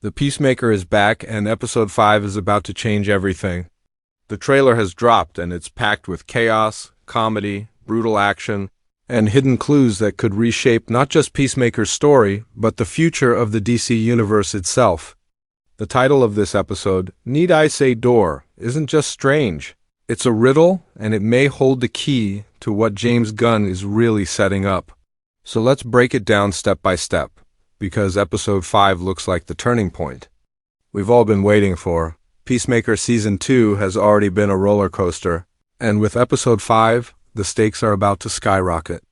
The Peacemaker is back, and episode 5 is about to change everything. The trailer has dropped, and it's packed with chaos, comedy, brutal action, and hidden clues that could reshape not just Peacemaker's story, but the future of the DC universe itself. The title of this episode, Need I Say Door, isn't just strange. It's a riddle, and it may hold the key to what James Gunn is really setting up. So let's break it down step by step, because episode 5 looks like the turning point we've all been waiting for. Peacemaker Season 2 has already been a roller coaster, and with episode 5, the stakes are about to skyrocket.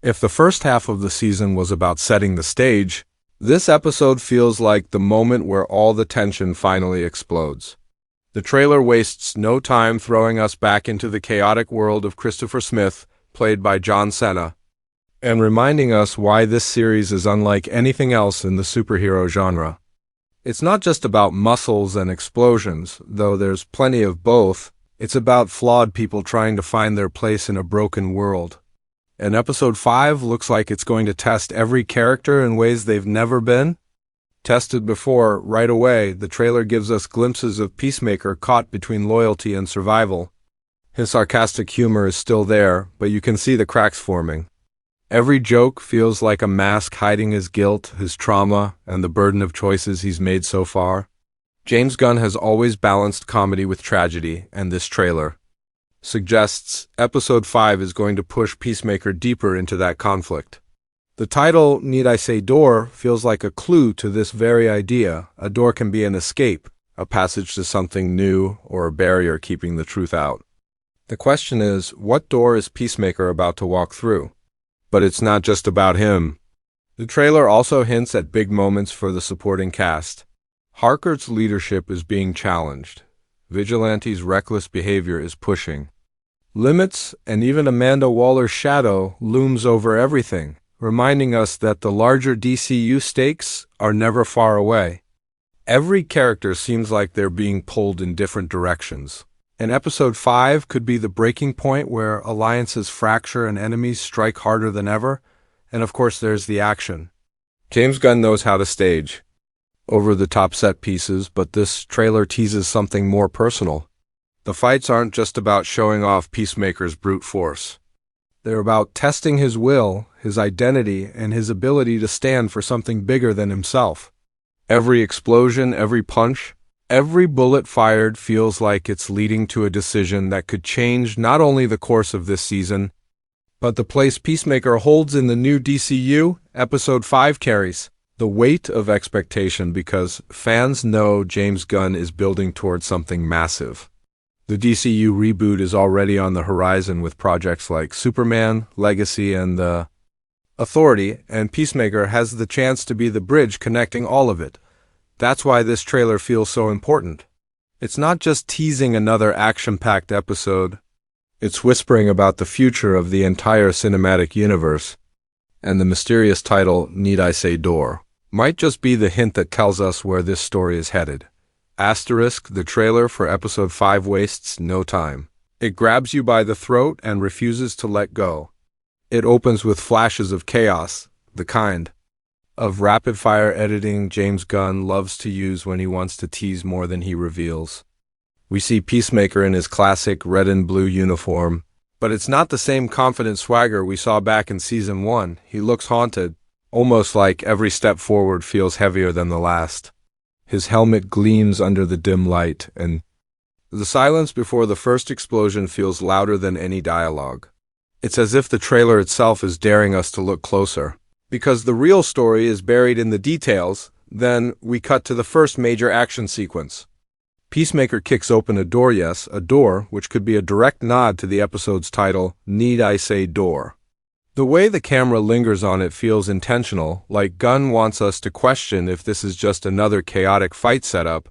If the first half of the season was about setting the stage, this episode feels like the moment where all the tension finally explodes. The trailer wastes no time throwing us back into the chaotic world of Christopher Smith, played by Cena, and reminding us why this series is unlike anything else in the superhero genre. It's not just about muscles and explosions, though there's plenty of both. It's about flawed people trying to find their place in a broken world. And episode 5 looks like it's going to test every character in ways they've never been tested before. Right away, the trailer gives us glimpses of Peacemaker caught between loyalty and survival. His sarcastic humor is still there, but you can see the cracks forming. Every joke feels like a mask hiding his guilt, his trauma, and the burden of choices he's made so far. James Gunn has always balanced comedy with tragedy, and this trailer suggests episode 5 is going to push Peacemaker deeper into that conflict. The title, Need I Say Door, feels like a clue to this very idea. A door can be an escape, a passage to something new, or a barrier keeping the truth out. The question is, what door is Peacemaker about to walk through? But it's not just about him. The trailer also hints at big moments for the supporting cast. Harcourt's leadership is being challenged. Vigilante's reckless behavior is pushing limits, and even Amanda Waller's shadow looms over everything, reminding us that the larger DCU stakes are never far away. Every character seems like they're being pulled in different directions. And episode 5 could be the breaking point where alliances fracture and enemies strike harder than ever. And of course there's the action. James Gunn knows how to stage over-the-top set pieces, but this trailer teases something more personal. The fights aren't just about showing off Peacemaker's brute force. They're about testing his will, his identity, and his ability to stand for something bigger than himself. Every explosion, every punch, every bullet fired feels like it's leading to a decision that could change not only the course of this season, but the place Peacemaker holds in the new DCU. Episode 5 carries the weight of expectation because fans know James Gunn is building towards something massive. The DCU reboot is already on the horizon with projects like Superman, Legacy, and The Authority, and Peacemaker has the chance to be the bridge connecting all of it. That's why this trailer feels so important. It's not just teasing another action-packed episode. It's whispering about the future of the entire cinematic universe. And the mysterious title, Need I Say Door, might just be the hint that tells us where this story is headed. Asterisk, the trailer for episode 5 wastes no time. It grabs you by the throat and refuses to let go. It opens with flashes of chaos, the kind of rapid-fire editing James Gunn loves to use when he wants to tease more than he reveals. We see Peacemaker in his classic red and blue uniform, but it's not the same confident swagger we saw back in Season 1. He looks haunted, almost like every step forward feels heavier than the last. His helmet gleams under the dim light, and the silence before the first explosion feels louder than any dialogue. It's as if the trailer itself is daring us to look closer. Because the real story is buried in the details, then we cut to the first major action sequence. Peacemaker kicks open a door, yes, a door which could be a direct nod to the episode's title, Need I Say Door. The way the camera lingers on it feels intentional, like Gunn wants us to question if this is just another chaotic fight setup,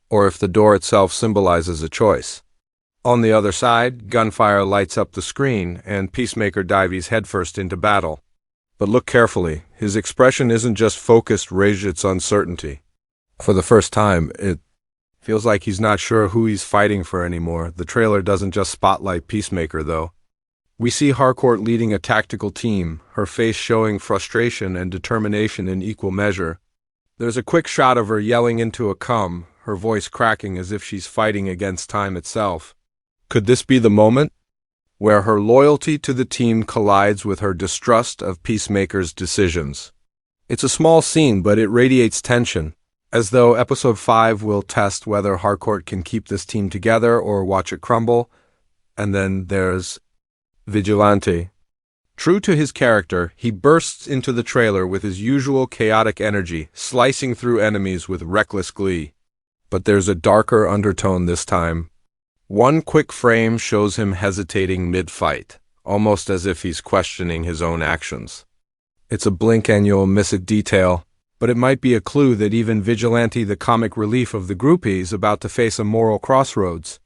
or if the door itself symbolizes a choice. On the other side, gunfire lights up the screen, and Peacemaker dives headfirst into battle. But look carefully, his expression isn't just focused rage, it's uncertainty. For the first time, it feels like he's not sure who he's fighting for anymore. The trailer doesn't just spotlight Peacemaker, though. We see Harcourt leading a tactical team, her face showing frustration and determination in equal measure. There's a quick shot of her yelling into a cum, her voice cracking as if she's fighting against time itself. Could this be the moment where her loyalty to the team collides with her distrust of Peacemaker's decisions? It's a small scene, but it radiates tension, as though Episode 5 will test whether Harcourt can keep this team together or watch it crumble. And then there's Vigilante. True to his character, he bursts into the trailer with his usual chaotic energy, slicing through enemies with reckless glee. But there's a darker undertone this time. One quick frame shows him hesitating mid-fight, almost as if he's questioning his own actions. It's a blink and you'll miss a detail, but it might be a clue that even Vigilante, the comic relief of the groupie, is about to face a moral crossroads.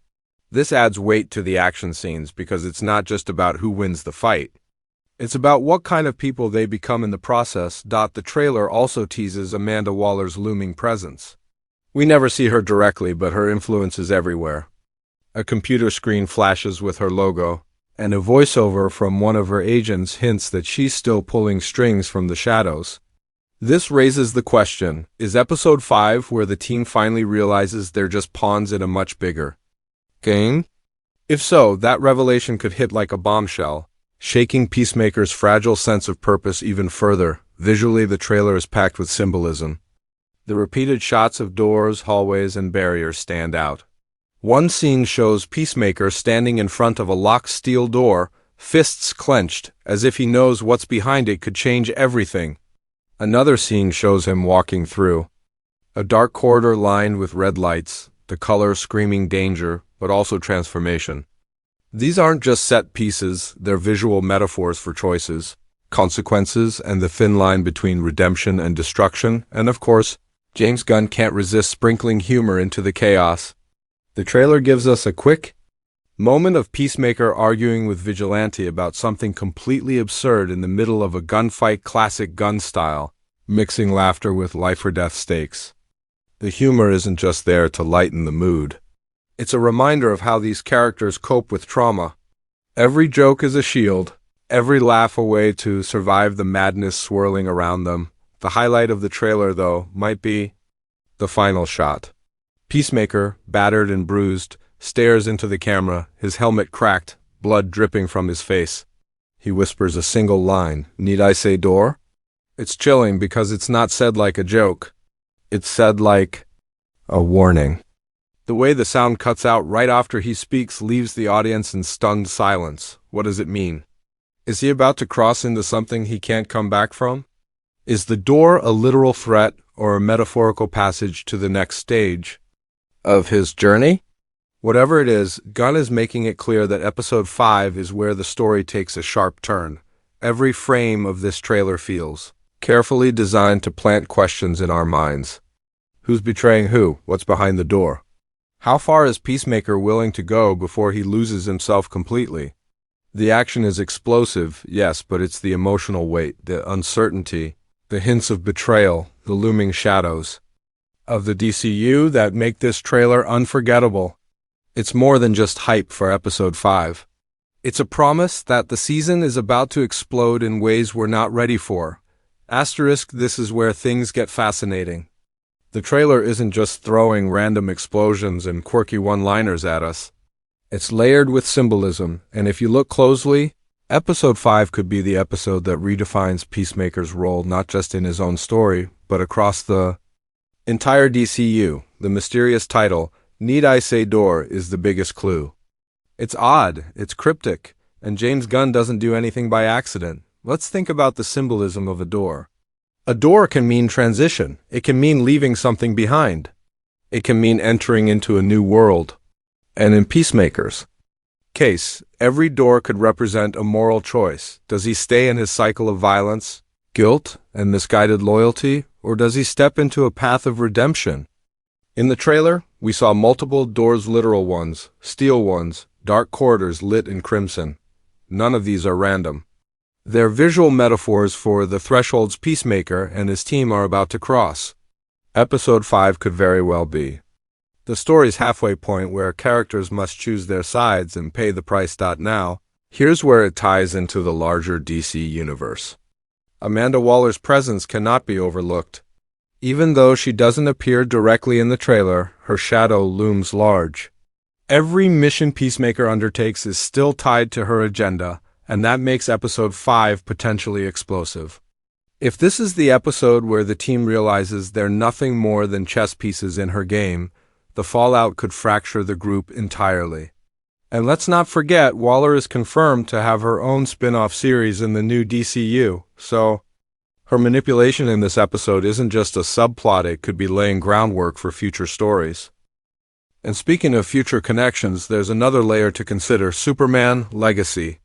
This adds weight to the action scenes because it's not just about who wins the fight. It's about what kind of people they become in the process. The trailer also teases Amanda Waller's looming presence. We never see her directly, but her influence is everywhere. A computer screen flashes with her logo, and a voiceover from one of her agents hints that she's still pulling strings from the shadows. This raises the question, is Episode 5 where the team finally realizes they're just pawns in a much bigger game? If so, that revelation could hit like a bombshell, shaking Peacemaker's fragile sense of purpose even further. Visually, the trailer is packed with symbolism. The repeated shots of doors, hallways, and barriers stand out. One scene shows Peacemaker standing in front of a locked steel door, fists clenched, as if he knows what's behind it could change everything. Another scene shows him walking through a dark corridor lined with red lights, the color screaming danger, but also transformation. These aren't just set pieces, they're visual metaphors for choices, consequences, and the thin line between redemption and destruction, and of course, James Gunn can't resist sprinkling humor into the chaos. The trailer gives us a quick moment of Peacemaker arguing with Vigilante about something completely absurd in the middle of a gunfight, classic Gunn style, mixing laughter with life-or-death stakes. The humor isn't just there to lighten the mood. It's a reminder of how these characters cope with trauma. Every joke is a shield, every laugh a way to survive the madness swirling around them. The highlight of the trailer, though, might be the final shot. Peacemaker, battered and bruised, stares into the camera, his helmet cracked, blood dripping from his face. He whispers a single line, "Need I say door?" It's chilling because it's not said like a joke. It's said like a warning. The way the sound cuts out right after he speaks leaves the audience in stunned silence. What does it mean? Is he about to cross into something he can't come back from? Is the door a literal threat or a metaphorical passage to the next stage of his journey? Whatever it is, Gunn is making it clear that Episode 5 is where the story takes a sharp turn. Every frame of this trailer feels carefully designed to plant questions in our minds. Who's betraying who? What's behind the door? How far is Peacemaker willing to go before he loses himself completely? The action is explosive, yes, but it's the emotional weight, the uncertainty, the hints of betrayal, the looming shadows of the DCU that make this trailer unforgettable. It's more than just hype for Episode 5. It's a promise that the season is about to explode in ways we're not ready for. Asterisk, this is where things get fascinating. The trailer isn't just throwing random explosions and quirky one-liners at us. It's layered with symbolism, and if you look closely, Episode 5 could be the episode that redefines Peacemaker's role not just in his own story, but across the entire DCU. The mysterious title, "Need I Say Door," is the biggest clue. It's odd, it's cryptic, and James Gunn doesn't do anything by accident. Let's think about the symbolism of a door. A door can mean transition. It can mean leaving something behind. It can mean entering into a new world. And in Peacemaker's case, every door could represent a moral choice. Does he stay in his cycle of violence, guilt, and misguided loyalty, or does he step into a path of redemption? In the trailer, we saw multiple doors, literal ones, steel ones, dark corridors lit in crimson. None of these are random. They're visual metaphors for the thresholds Peacemaker and his team are about to cross. Episode 5 could very well be the story's halfway point where characters must choose their sides and pay the price. Now, here's where it ties into the larger DC universe. Amanda Waller's presence cannot be overlooked. Even though she doesn't appear directly in the trailer, her shadow looms large. Every mission Peacemaker undertakes is still tied to her agenda, and that makes Episode 5 potentially explosive. If this is the episode where the team realizes they're nothing more than chess pieces in her game, the fallout could fracture the group entirely. And let's not forget, Waller is confirmed to have her own spin-off series in the new DCU, so her manipulation in this episode isn't just a subplot, it could be laying groundwork for future stories. And speaking of future connections, there's another layer to consider: Superman Legacy.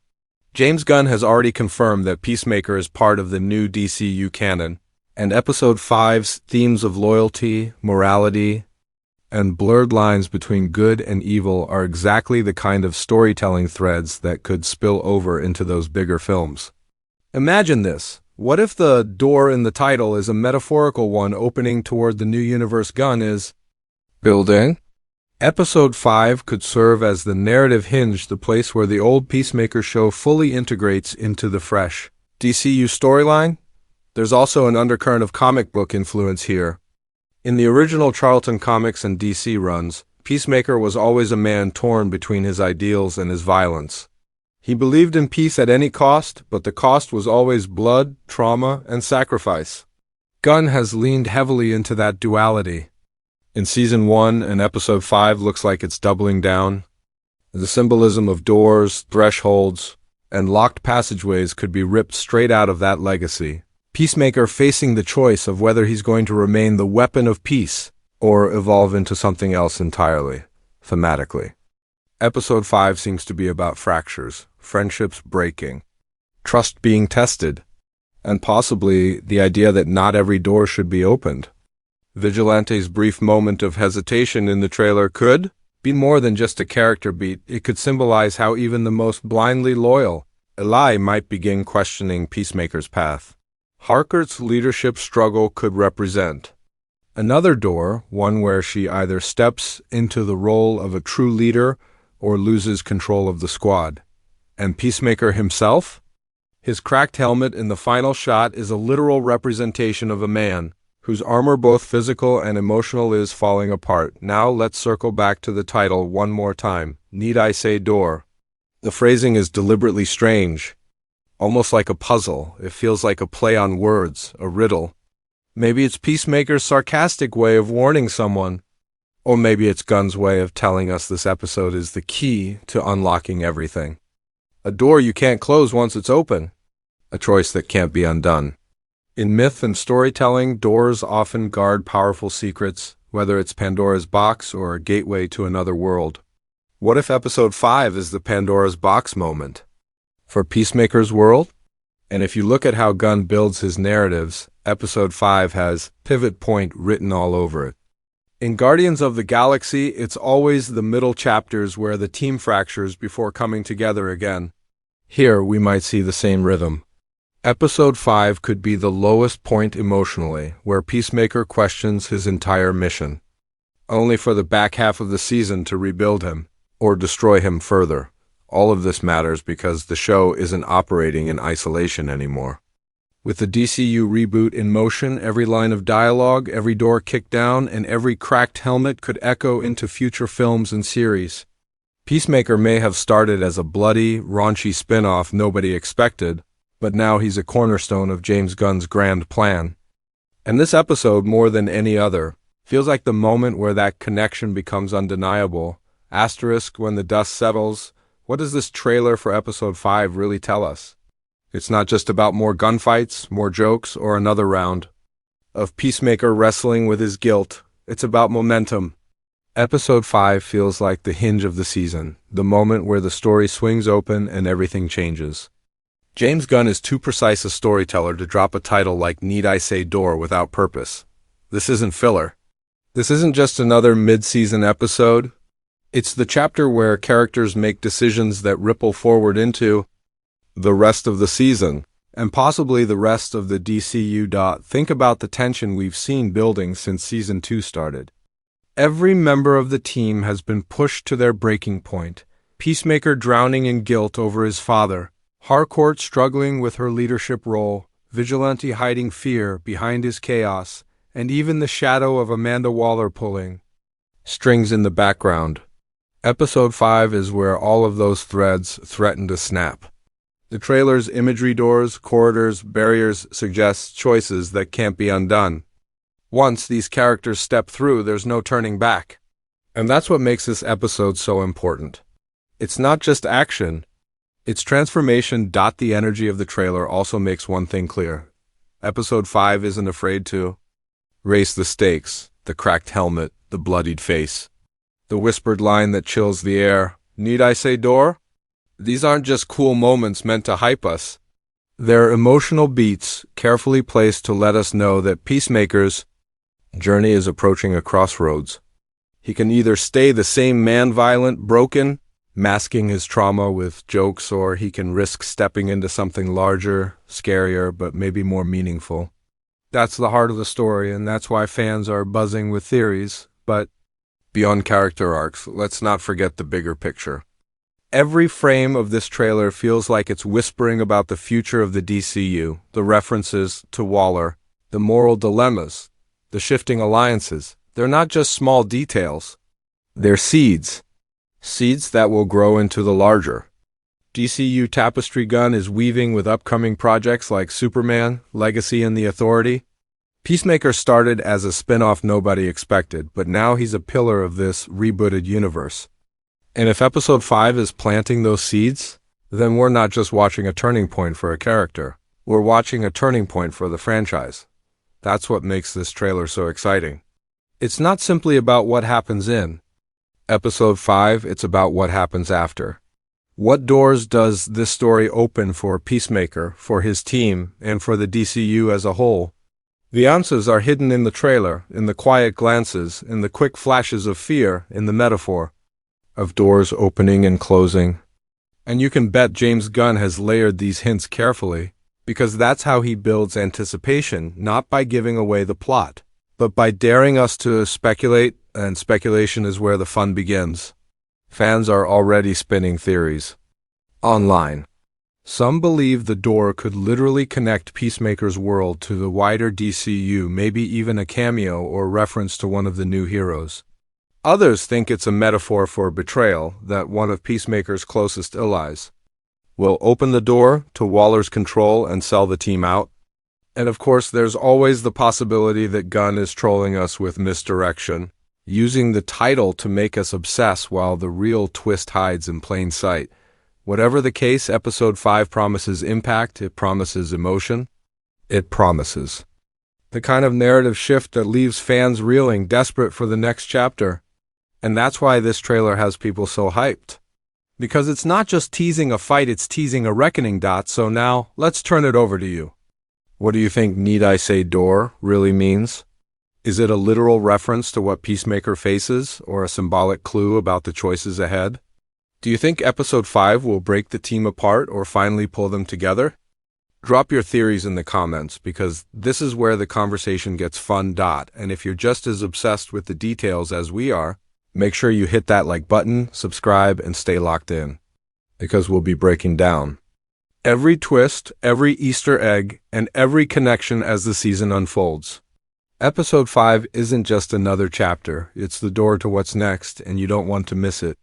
James Gunn has already confirmed that Peacemaker is part of the new DCU canon, and Episode 5's themes of loyalty, morality, and blurred lines between good and evil are exactly the kind of storytelling threads that could spill over into those bigger films. Imagine this. What if the door in the title is a metaphorical one opening toward the new universe Gunn is building? Episode 5 could serve as the narrative hinge, the place where the old Peacemaker show fully integrates into the fresh DCU storyline. There's also an undercurrent of comic book influence here. In the original Charlton Comics and DC runs, Peacemaker was always a man torn between his ideals and his violence. He believed in peace at any cost, but the cost was always blood, trauma, and sacrifice. Gunn has leaned heavily into that duality. In Season 1 and Episode 5 looks like it's doubling down. The symbolism of doors, thresholds, and locked passageways could be ripped straight out of that legacy. Peacemaker facing the choice of whether he's going to remain the weapon of peace or evolve into something else entirely, thematically. Episode 5 seems to be about fractures, friendships breaking, trust being tested, and possibly the idea that not every door should be opened. Vigilante's brief moment of hesitation in the trailer could be more than just a character beat. It could symbolize how even the most blindly loyal Eli might begin questioning Peacemaker's path. Harcourt's leadership struggle could represent another door, one where she either steps into the role of a true leader or loses control of the squad. And Peacemaker himself? His cracked helmet in the final shot is a literal representation of a man whose armor, both physical and emotional, is falling apart. Now let's circle back to the title one more time. Need I say door? The phrasing is deliberately strange, almost like a puzzle. It feels like a play on words, a riddle. Maybe it's Peacemaker's sarcastic way of warning someone, or maybe it's Gunn's way of telling us this episode is the key to unlocking everything. A door you can't close once it's open, a choice that can't be undone. In myth and storytelling, doors often guard powerful secrets, whether it's Pandora's box or a gateway to another world. What if Episode 5 is the Pandora's box moment for Peacemaker's world? And if you look at how Gunn builds his narratives, Episode 5 has pivot point written all over it. In Guardians of the Galaxy, it's always the middle chapters where the team fractures before coming together again. Here, we might see the same rhythm. Episode 5 could be the lowest point emotionally, where Peacemaker questions his entire mission, only for the back half of the season to rebuild him, or destroy him further. All of this matters because the show isn't operating in isolation anymore. With the DCU reboot in motion, every line of dialogue, every door kicked down, and every cracked helmet could echo into future films and series. Peacemaker may have started as a bloody, raunchy spin-off nobody expected, but now he's a cornerstone of James Gunn's grand plan. And this episode, more than any other, feels like the moment where that connection becomes undeniable. Asterisk, when the dust settles, what does this trailer for Episode 5 really tell us? It's not just about more gunfights, more jokes, or another round of Peacemaker wrestling with his guilt. It's about momentum. Episode 5 feels like the hinge of the season, the moment where the story swings open and everything changes. James Gunn is too precise a storyteller to drop a title like Need I Say Door without purpose. This isn't filler. This isn't just another mid-season episode. It's the chapter where characters make decisions that ripple forward into the rest of the season, and possibly the rest of the DCU. Think about the tension we've seen building since Season 2 started. Every member of the team has been pushed to their breaking point. Peacemaker drowning in guilt over his father, Harcourt struggling with her leadership role, Vigilante hiding fear behind his chaos, and even the shadow of Amanda Waller pulling strings in the background. Episode 5 is where all of those threads threaten to snap. The trailer's imagery, doors, corridors, barriers suggest choices that can't be undone. Once these characters step through, there's no turning back. And that's what makes this episode so important. It's not just action, it's transformation. The energy of the trailer also makes one thing clear. Episode 5 isn't afraid to raise the stakes, the cracked helmet, the bloodied face, the whispered line that chills the air. Need I say door? These aren't just cool moments meant to hype us. They're emotional beats carefully placed to let us know that Peacemaker's journey is approaching a crossroads. He can either stay the same man, violent, broken, masking his trauma with jokes, or he can risk stepping into something larger, scarier, but maybe more meaningful. That's the heart of the story, and that's why fans are buzzing with theories. But beyond character arcs, let's not forget the bigger picture. Every frame of this trailer feels like it's whispering about the future of the DCU, the references to Waller, the moral dilemmas, the shifting alliances. They're not just small details. They're seeds. Seeds that will grow into the larger DCU tapestry. Gunn is weaving with upcoming projects like Superman, Legacy, and The Authority. Peacemaker started as a spin-off nobody expected, but now he's a pillar of this rebooted universe. And if Episode 5 is planting those seeds, then we're not just watching a turning point for a character. We're watching a turning point for the franchise. That's what makes this trailer so exciting. It's not simply about what happens in Episode 5, it's about what happens after. What doors does this story open for Peacemaker, for his team, and for the DCU as a whole? The answers are hidden in the trailer, in the quiet glances, in the quick flashes of fear, in the metaphor of doors opening and closing. And you can bet James Gunn has layered these hints carefully, because that's how he builds anticipation, not by giving away the plot, but by daring us to speculate, and speculation is where the fun begins. Fans are already spinning theories online. Some believe the door could literally connect Peacemaker's world to the wider DCU, maybe even a cameo or reference to one of the new heroes. Others think it's a metaphor for betrayal, that one of Peacemaker's closest allies will open the door to Waller's control and sell the team out. And of course, there's always the possibility that Gunn is trolling us with misdirection, using the title to make us obsess while the real twist hides in plain sight. Whatever the case, Episode 5 promises impact, it promises emotion, it promises the kind of narrative shift that leaves fans reeling, desperate for the next chapter. And that's why this trailer has people so hyped. Because it's not just teasing a fight, it's teasing a reckoning. So now, let's turn it over to you. What do you think "need I say door" really means? Is it a literal reference to what Peacemaker faces, or a symbolic clue about the choices ahead? Do you think Episode 5 will break the team apart or finally pull them together? Drop your theories in the comments, because this is where the conversation gets fun. And if you're just as obsessed with the details as we are, make sure you hit that like button, subscribe, and stay locked in, because we'll be breaking down every twist, every Easter egg, and every connection as the season unfolds. Episode 5 isn't just another chapter, it's the door to what's next, and you don't want to miss it.